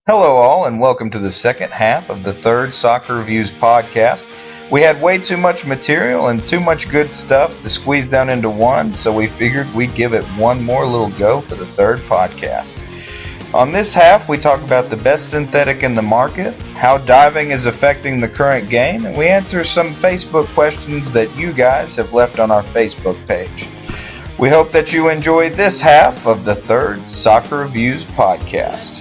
Hello, all, and welcome to the second half of the third Soccer Reviews podcast. We had way too much material and too much good stuff to squeeze down into one, so we figured we'd give it one more little go for the third podcast. On this half, we talk about the best synthetic in the market, how diving is affecting the current game, and we answer some Facebook questions that you guys have left on our Facebook page. We hope that you enjoy this half of the third Soccer Reviews podcast.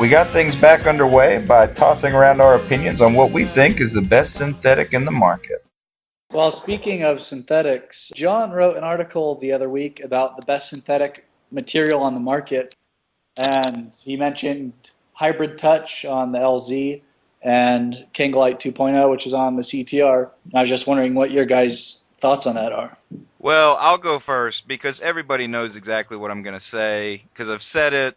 We got things back underway by tossing around our opinions on what we think is the best synthetic in the market. Well, speaking of synthetics, John wrote an article the other week about the best synthetic material on the market, and he mentioned Hybrid Touch on the LZ and Kangalite 2.0, which is on the CTR. I was just wondering what your guys' thoughts on that are. Well, I'll go first because everybody knows exactly what I'm going to say because I've said it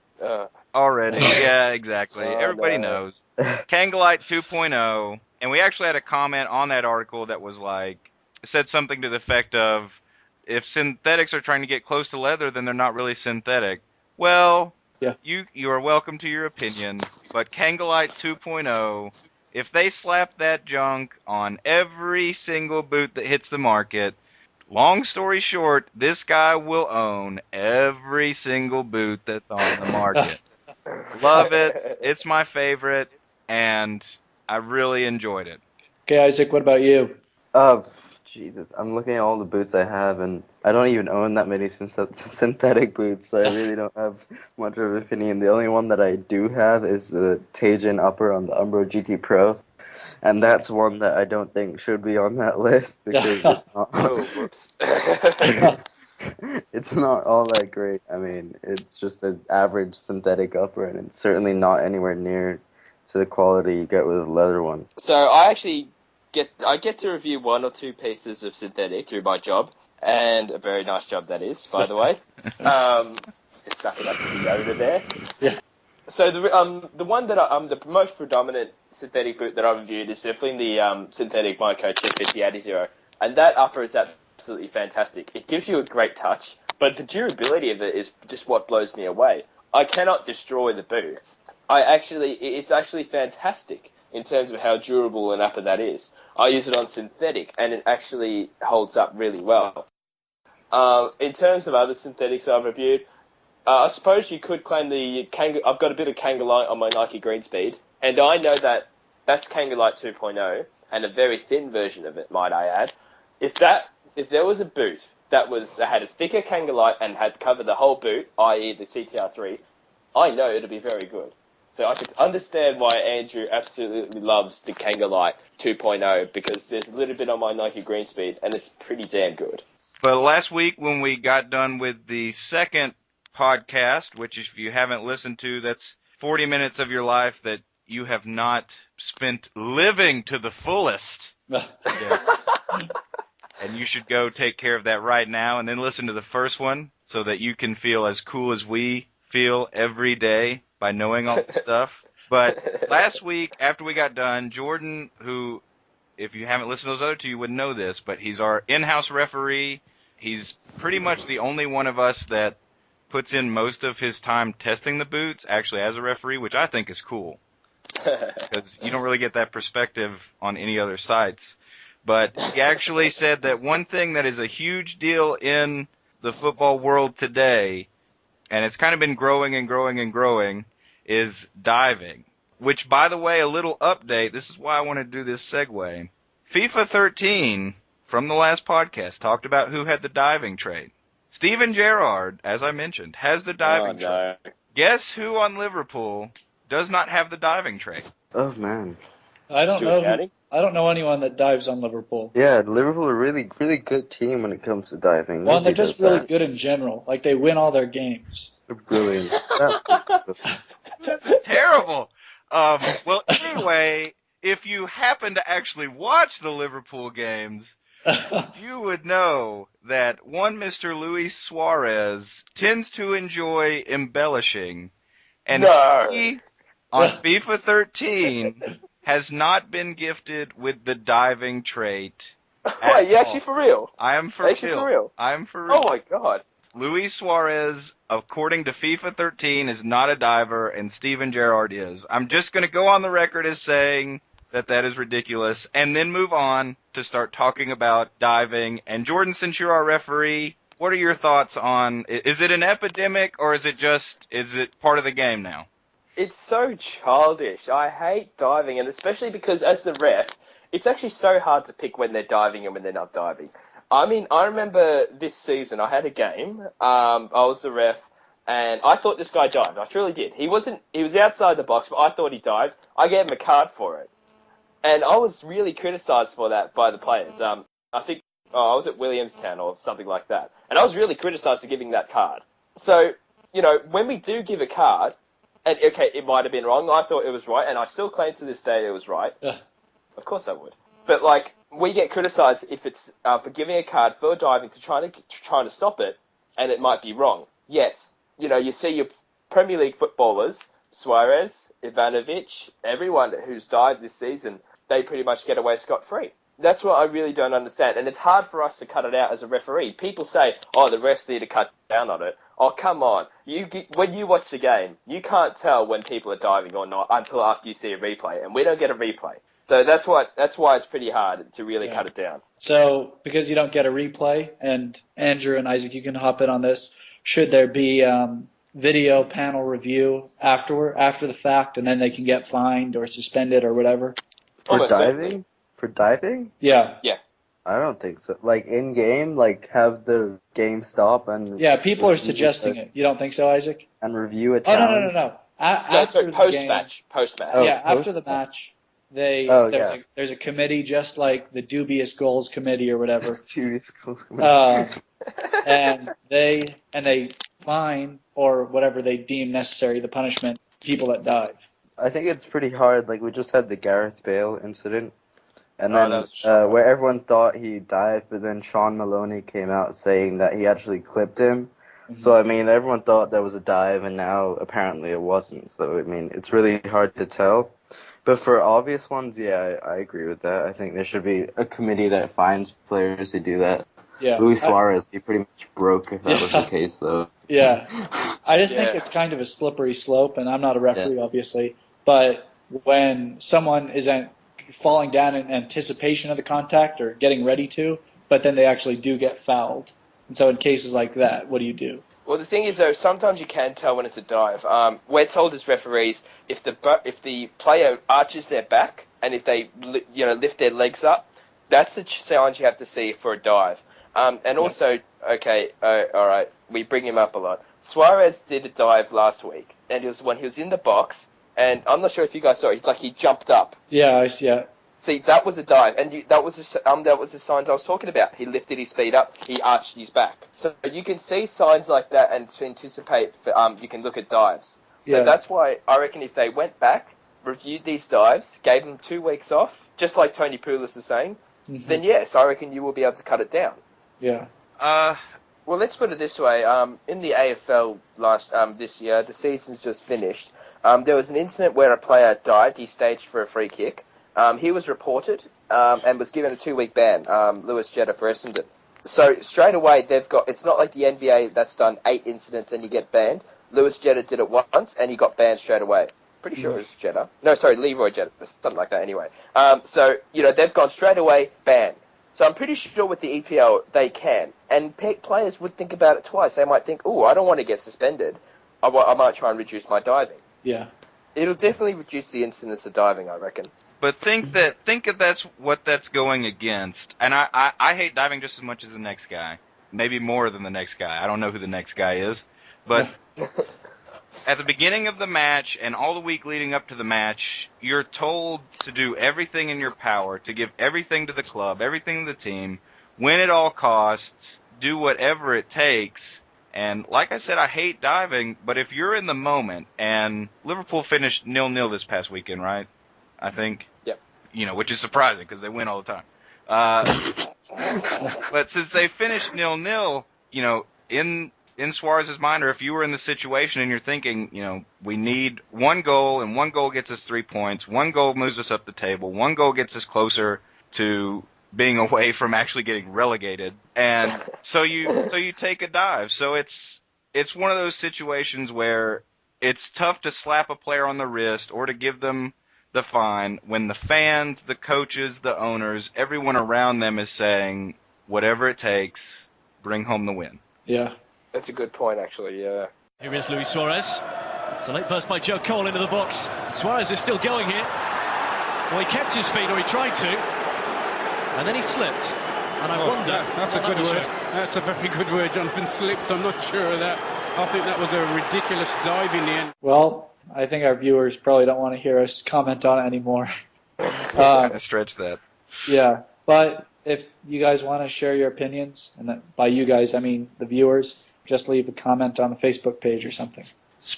already. Yeah, exactly. Everybody knows. Kangalite 2.0, and we actually had a comment on that article that was like, said something to the effect of, if synthetics are trying to get close to leather, then they're not really synthetic. Well, yeah. You are welcome to your opinion, but Kangalite 2.0, if they slap that junk on every single boot that hits the market, long story short, this guy will own every single boot that's on the market. Love it. It's my favorite, and I really enjoyed it. Okay, Isaac, what about you? Jesus, I'm looking at all the boots I have, and I don't even own that many synthetic boots, so I really don't have much of an opinion. The only one that I do have is the Tajin upper on the Umbro GT Pro, and that's one that I don't think should be on that list because it's not, it's not all that great. I mean, it's just an average synthetic upper, and it's certainly not anywhere near to the quality you get with a leather one. So I actually get to review one or two pieces of synthetic through my job, and a very nice job that is, by the way. Just sucking up to the owner there. Yeah. So the one that the most predominant synthetic boot that I reviewed is definitely the synthetic Myco 250 and that upper is absolutely fantastic. It gives you a great touch, but the durability of it is just what blows me away. I cannot destroy the boot. It's actually fantastic in terms of how durable an upper that is. I use it on synthetic, and it actually holds up really well. In terms of other synthetics I've reviewed, I suppose you could claim I've got a bit of Kangalite on my Nike Greenspeed, and I know that that's Kangalite 2.0, and a very thin version of it, might I add. If there was a boot that had a thicker Kangalite and had covered the whole boot, i.e. the CTR3, I know it would be very good. So I could understand why Andrew absolutely loves the Kangalite 2.0 because there's a little bit on my Nike Greenspeed and it's pretty damn good. But last week when we got done with the second podcast, which if you haven't listened to, that's 40 minutes of your life that you have not spent living to the fullest. And you should go take care of that right now and then listen to the first one so that you can feel as cool as we feel every day by knowing all the stuff. But last week, after we got done, Jordan, who, if you haven't listened to those other two, you wouldn't know this, but he's our in-house referee. He's pretty much the only one of us that puts in most of his time testing the boots, actually as a referee, which I think is cool. Because you don't really get that perspective on any other sites. But he actually said that one thing that is a huge deal in the football world today, and it's kind of been growing and growing and growing, is diving. Which, by the way, a little update, this is why I want to do this segue. FIFA 13, from the last podcast, talked about who had the diving trait. Steven Gerrard, as I mentioned, has the diving trait. Guess who on Liverpool does not have the diving trait? Oh, man. I don't know anyone that dives on Liverpool. Yeah, Liverpool are a really, really good team when it comes to diving. Well, they're just really good in general. Like, they win all their games. They're brilliant. This is terrible. Well, anyway, if you happen to actually watch the Liverpool games, you would know that one Mr. Luis Suarez tends to enjoy embellishing, and he, on FIFA 13, has not been gifted with the diving trait. Wait, you actually for real? I am for actually real. for real? I am for real. Oh my god. Luis Suarez, according to FIFA 13, is not a diver, and Steven Gerrard is. I'm just going to go on the record as saying that is ridiculous, and then move on to start talking about diving. And Jordan, since you're our referee, what are your thoughts on, is it an epidemic, or is it part of the game now? It's so childish. I hate diving, and especially because as the ref, it's actually so hard to pick when they're diving and when they're not diving. I mean, I remember this season, I had a game, I was the ref, and I thought this guy dived. I truly did. He was outside the box, but I thought he dived. I gave him a card for it. And I was really criticised for that by the players. I think I was at Williamstown or something like that. And I was really criticised for giving that card. So, when we do give a card, and okay, it might have been wrong, I thought it was right, and I still claim to this day it was right. Yeah. Of course I would. But, we get criticised if it's for giving a card for diving to trying to stop it, and it might be wrong. Yet, you see your Premier League footballers, Suarez, Ivanovic, everyone who's dived this season, they pretty much get away scot-free. That's what I really don't understand, and it's hard for us to cut it out as a referee. People say, oh, the refs need to cut down on it. Oh, come on. When you watch the game, you can't tell when people are diving or not until after you see a replay, and we don't get a replay. So that's why it's pretty hard to really cut it down. So because you don't get a replay, and Andrew and Isaac, you can hop in on this, should there be video panel review after the fact, and then they can get fined or suspended or whatever? For Almost diving? certainly. For diving? Yeah. I don't think so. In game, have the game stop and Yeah, people are suggesting it. You don't think so, Isaac? and review a Oh, challenge. no. No, sorry, post-match. Oh, Yeah, after the post-match. match, there's a committee just like the dubious goals committee or whatever, and they fine or whatever they deem necessary the punishment people that dive. I think it's pretty hard. We just had the Gareth Bale incident, and Oh, then that was shocking. where everyone thought he dived, but then Sean Maloney came out saying that he actually clipped him. Mm-hmm. So everyone thought that was a dive, and now apparently it wasn't. So it's really hard to tell. But for obvious ones, yeah, I agree with that. I think there should be a committee that finds players who do that. Yeah, Luis Suarez, he pretty much broke if that was the case, though. Yeah, I just think Yeah. it's kind of a slippery slope, and I'm not a referee, obviously, but when someone is falling down in anticipation of the contact or getting ready to, but then they actually do get fouled. And so in cases like that, what do you do? Well, the thing is, though, sometimes you can tell when it's a dive. We're told as referees, if the player arches their back and if they lift their legs up, that's the signs you have to see for a dive. And also, okay, all right, we bring him up a lot. Suarez did a dive last week, and it was when he was in the box, and I'm not sure if you guys saw it. It's like he jumped up. Yeah. See, that was a dive, and that was the signs I was talking about. He lifted his feet up, he arched his back. So you can see signs like that, and to anticipate, you can look at dives. So that's why I reckon if they went back, reviewed these dives, gave them 2 weeks off, just like Tony Poulos was saying, then yes, I reckon you will be able to cut it down. Yeah. Well, let's put it this way. In the AFL this year, the season's just finished. There was an incident where a player dived. He staged for a free kick. He was reported and was given a 2-week ban, Lewis Jetta for Essendon. So straight away, it's not like the NBA that's done 8 incidents and you get banned. Lewis Jetta did it once and he got banned straight away. Pretty sure it was Jetta. No, sorry, Leroy Jetta, something like that anyway. So, they've gone straight away, ban. So I'm pretty sure with the EPL, they can. And players would think about it twice. They might think, I don't want to get suspended. I might try and reduce my diving. Yeah. It'll definitely reduce the incidence of diving, I reckon. But think that that's what that's going against. And I hate diving just as much as the next guy. Maybe more than the next guy. I don't know who the next guy is. But at the beginning of the match and all the week leading up to the match, you're told to do everything in your power, to give everything to the club, everything to the team, win at all costs, do whatever it takes. And like I said, I hate diving, but if you're in the moment, and Liverpool finished 0-0 this past weekend, right? I think. Yep. Which is surprising because they win all the time. But since they finished 0-0, in Suarez's mind, or if you were in the situation and you're thinking, we need 1 goal, and 1 goal gets us 3 points, 1 goal moves us up the table, 1 goal gets us closer to being away from actually getting relegated, and so you take a dive. So it's one of those situations where it's tough to slap a player on the wrist or to give them the fine when the fans, the coaches, the owners, everyone around them is saying, whatever it takes, bring home the win. Yeah. That's a good point, actually, yeah. Here is Luis Suarez. It's a late burst by Joe Cole into the box. Suarez is still going here. Well, he kept his feet, or he tried to, and then he slipped. And I wonder... That's a good word. That's a very good word, Jonathan. Slipped, I'm not sure of that. I think that was a ridiculous dive in the end. Well, I think our viewers probably don't want to hear us comment on it anymore. Kind of stretch that. Yeah, but if you guys want to share your opinions, and by you guys, I mean the viewers, just leave a comment on the Facebook page or something.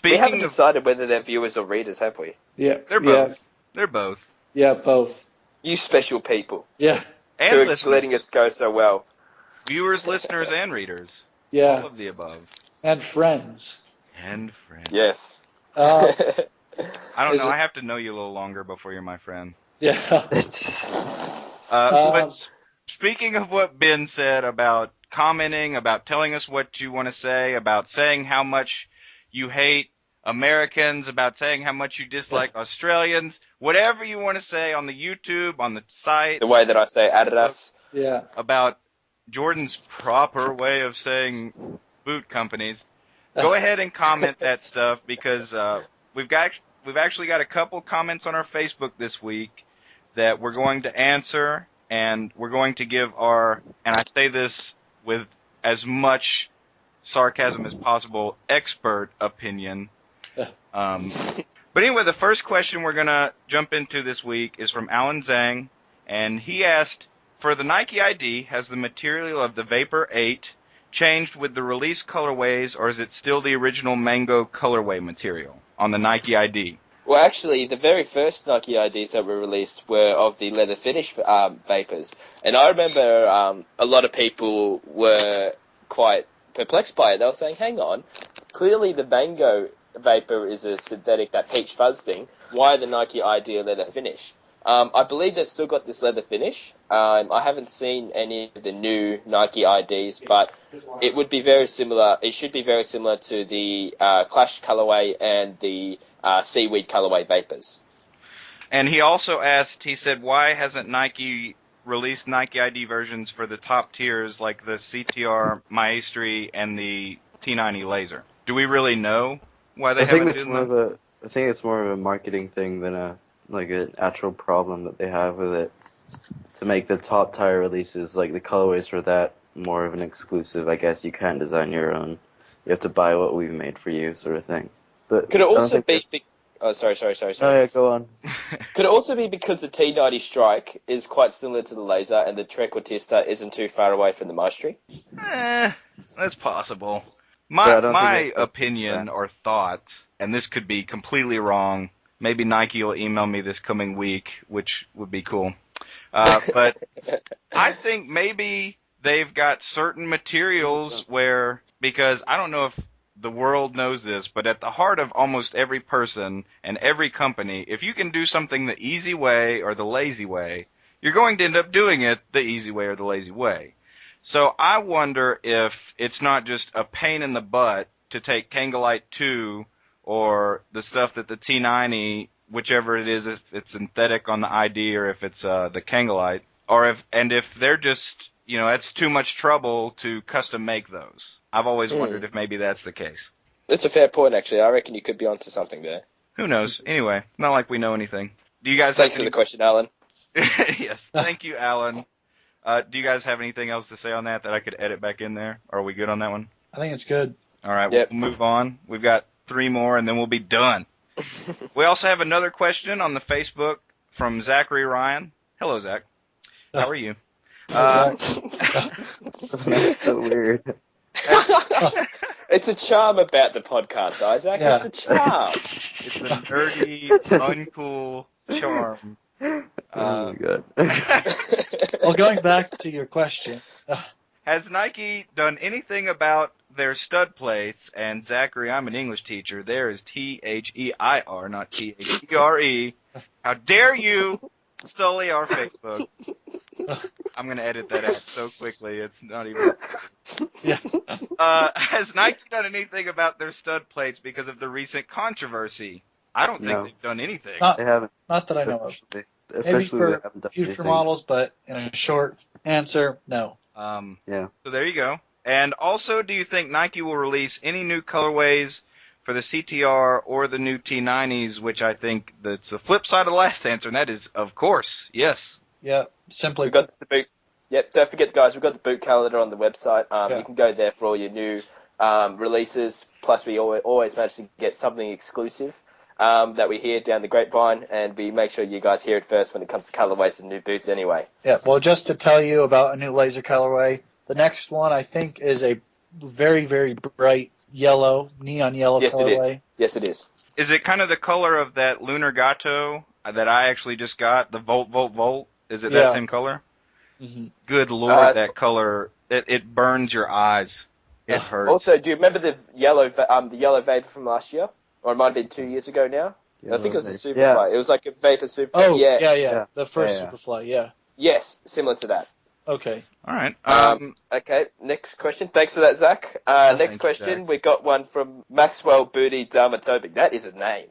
We haven't Speaking of, decided whether they're viewers or readers, have we? Yeah, they're both. They're both. Yeah, both. You special people Yeah, And who are listeners. letting us go so well. Viewers, listeners, and readers. yeah, All of the above. and friends. And friends. Yes. Uh, I don't Is know. it- I have to know you a little longer before you're my friend. yeah, But speaking of what Ben said about commenting, about telling us what you want to say, about saying how much you hate Americans, about saying how much you dislike Australians, whatever you want to say on the YouTube, on the site, The way that I say Adidas. yeah. about Jordan's proper way of saying boot companies, go ahead and comment that stuff, because we've actually got a couple comments on our Facebook this week that we're going to answer, and we're going to give our, and I say this with as much sarcasm as possible, expert opinion. But anyway, the first question we're going to jump into this week is from Alan Zhang, and he asked, for the Nike ID, has the material of the Vapor 8 changed with the release colorways, or is it still the original Mango colorway material on the Nike ID? Well, actually, the very first Nike IDs that were released were of the leather finish Vapors. And I remember a lot of people were quite perplexed by it. They were saying, hang on, clearly the Mango Vapor is a synthetic, that peach fuzz thing. Why the Nike ID a leather finish? I believe they've still got this leather finish. I haven't seen any of the new Nike IDs, but it would be very similar. It should be very similar to the Clash colorway and the Seaweed colorway Vapors. And he also asked, he said, why hasn't Nike released Nike ID versions for the top tiers like the CTR Maestri and the T90 Laser? Do we really know why they haven't done that? I think it's more of a marketing thing than an actual problem that they have with it. To make the top tier releases, like the colorways for that, more of an exclusive. I guess you can't design your own. You have to buy what we've made for you, sort of thing. But Could it I don't also think be... Oh, sorry. Oh yeah, go on. Could it also be because the T90 Strike is quite similar to the Laser and the Trequartista isn't too far away from the Maestri? That's possible. Yeah, I don't My think that's opinion that. or thought, and this could be completely wrong, maybe Nike will email me this coming week, which would be cool. But I think maybe they've got certain materials where, because I don't know if the world knows this, but at the heart of almost every person and every company, if you can do something the easy way or the lazy way, you're going to end up doing it the easy way or the lazy way. So I wonder if it's not just a pain in the butt to take Kangalite 2 or the stuff that the T90, whichever it is, if it's synthetic on the ID or if it's the Kangalite, or if they're just, that's too much trouble to custom make those. I've always wondered if maybe that's the case. That's a fair point, actually. I reckon you could be onto something there. Who knows? Anyway, not like we know anything. Do you guys Thanks have for the question, Alan. Yes, thank you, Alan. Do you guys have anything else to say on that I could edit back in there? Are we good on that one? I think it's good. All right, Yep. We'll move on. We've got 3 more, and then we'll be done. We also have another question on the Facebook from Zachary Ryan. Hello, Zach. How are you? That's so weird. It's a charm about the podcast, Isaac. Yeah. It's a charm. It's a nerdy, uncool charm. Oh my god. Well, going back to your question, Has Nike done anything about their stud plates? And Zachary, I'm an English teacher. There is T-H-E-I-R, not T-H-E-R-E. How dare you sully our Facebook? I'm gonna edit that out so quickly. It's not even. Yeah. Has Nike done anything about their stud plates because of the recent controversy? I don't think No. they've done anything. Not, They haven't. not that I know of. Officially, Maybe officially they for haven't done future anything. models, but in a short answer, no. Yeah. So there you go. And also, do you think Nike will release any new colorways for the CTR or the new T90s, which I think that's the flip side of the last answer, and that is, of course, yes. Yeah, simply We've got the boot. Yep, don't forget, guys, we've got the boot calendar on the website. Yeah. You can go there for all your new releases. Plus, we always manage to get something exclusive that we hear down the grapevine, and we make sure you guys hear it first when it comes to colorways and new boots anyway. Yeah, well, just to tell you about a new laser colorway, the next one I think is a very, very bright yellow, neon yellow Yes, it colorway. is. Yes, it is. Is it kind of the color of that Lunar Gato that I actually just got, the Volt, Volt, Volt? Is it Yeah. that same color? Mm-hmm. Good Lord, that color, it burns your eyes. It hurts. Also, do you remember the yellow vapor from last year? Or it might have been 2 years ago now? I think it was a Superfly. Yeah. It was like a vapor super. Oh, yeah. yeah. The first Yeah. Superfly, yeah. Yes, similar to that. Okay. All right. Okay, next question. Thanks for that, Zach. thank Next you, question, Zach. we got one from Maxwell Booty Darmatopic. That is a name.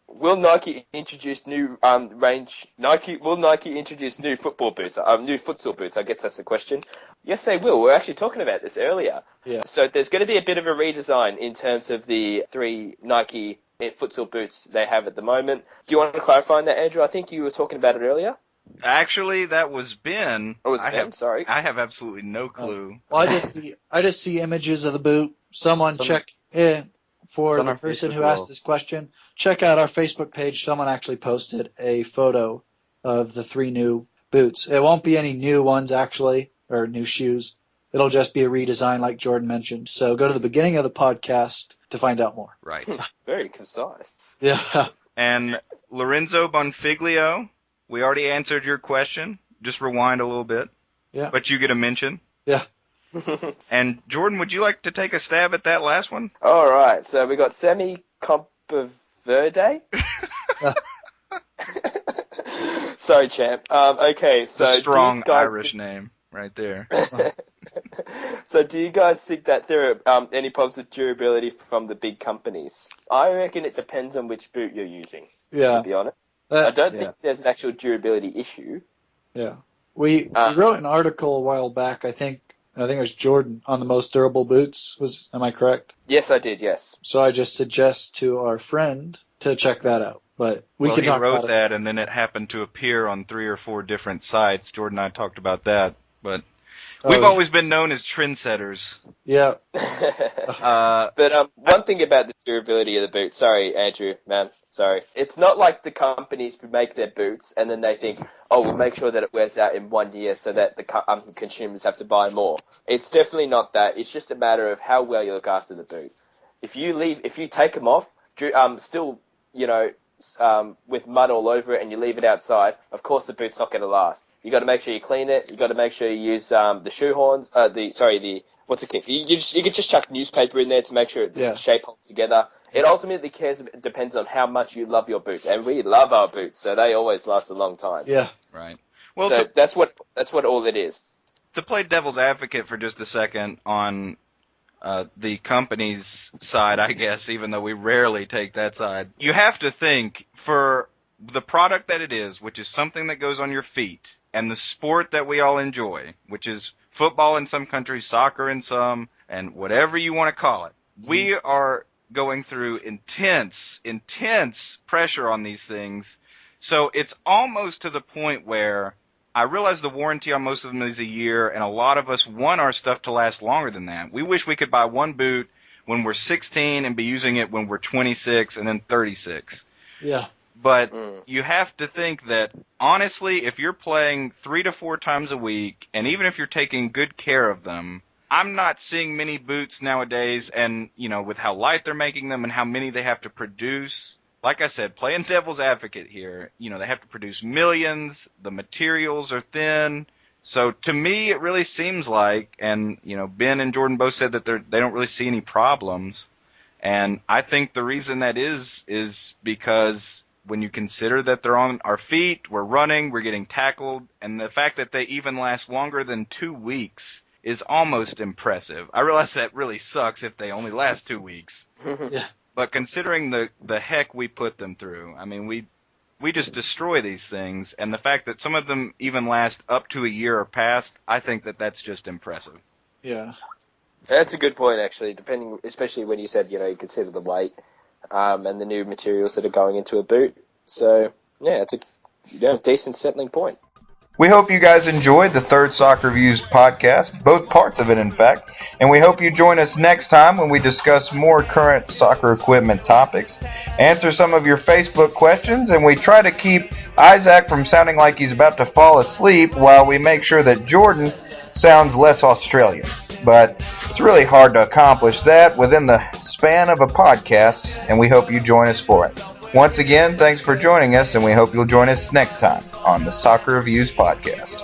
Will Nike introduce new Will Nike introduce new football boots? New futsal boots. I guess that's the question. Yes, they will. We're actually talking about this earlier. Yeah. So there's going to be a bit of a redesign in terms of the 3 Nike futsal boots they have at the moment. Do you want to clarify on that, Andrew? I think you were talking about it earlier. Actually, that was Ben. Or was it Ben? Sorry. I have absolutely no clue. Well, I just see images of the boot. Someone check in for It's on the our person Facebook who asked wall. this question. Check out our Facebook page. Someone actually posted a photo of the 3 new boots. It won't be any new ones actually, or new shoes. It'll just be a redesign like Jordan mentioned. So go to the beginning of the podcast to find out more. Right. Very concise. Yeah. And Lorenzo Bonfiglio, we already answered your question. Just rewind a little bit. Yeah. But you get a mention. Yeah. And Jordan, would you like to take a stab at that last one? All right, so we got Semi Compaverde. Sorry, champ. Okay, so It's a strong do you guys Irish name right there. So do you guys think that there are any problems with durability from the big companies? I reckon it depends on which boot you're using, Yeah. to be honest. I don't think there's an actual durability issue. Yeah. We wrote an article a while back, I think it was Jordan, on the most durable boots. Am I correct? Yes, I did, yes. So I just suggest to our friend to check that out. But we can he talk wrote about that, and then it happened to appear on 3 or 4 different sites. Jordan and I talked about that, but we've always been known as trendsetters. it. Yeah. But one thing about the durability of the boot, sorry, Andrew, man, sorry. It's not like the companies make their boots and then they think, oh, we'll make sure that it wears out in 1 year so that the consumers have to buy more. It's definitely not that. It's just a matter of how well you look after the boot. If you take them off, still, with mud all over it and you leave it outside, of course the boot's not going to last. You got to make sure you clean it. You got to make sure you use the shoe horns. What's it called? You can just chuck newspaper in there to make sure the shape holds together. It ultimately depends on how much you love your boots, and we love our boots, so they always last a long time. Yeah. Right. Well, So that's what all it is. to play devil's advocate for just a second on the company's side, I guess, even though we rarely take that side, you have to think for the product that it is, which is something that goes on your feet, and the sport that we all enjoy, which is football in some countries, soccer in some, and whatever you want to call it. We are going through intense pressure on these things. So it's almost to the point where I realize the warranty on most of them is a year, and a lot of us want our stuff to last longer than that. We wish we could buy one boot when we're 16 and be using it when we're 26 and then 36. Yeah. But you have to think that, honestly, if you're playing 3 to 4 times a week, and even if you're taking good care of them, I'm not seeing many boots nowadays, and, with how light they're making them and how many they have to produce. Like I said, playing devil's advocate here, they have to produce millions, the materials are thin. So to me, it really seems like, and, Ben and Jordan both said that they don't really see any problems. And I think the reason that is because when you consider that they're on our feet, we're running, we're getting tackled, and the fact that they even last longer than 2 weeks is almost impressive. I realize that really sucks if they only last 2 weeks. Yeah. But considering the heck we put them through, I mean, we just destroy these things, and the fact that some of them even last up to a year or past, I think that that's just impressive. Yeah. That's a good point, actually, depending, especially when you said, you consider the weight and the new materials that are going into a boot. So, yeah, it's a decent settling point. We hope you guys enjoyed the Third Soccer Views podcast, both parts of it, in fact, and we hope you join us next time when we discuss more current soccer equipment topics, answer some of your Facebook questions, and we try to keep Isaac from sounding like he's about to fall asleep while we make sure that Jordan sounds less Australian. But it's really hard to accomplish that within the span of a podcast, and we hope you join us for it. Once again, thanks for joining us, and we hope you'll join us next time on the Soccer Reviews podcast.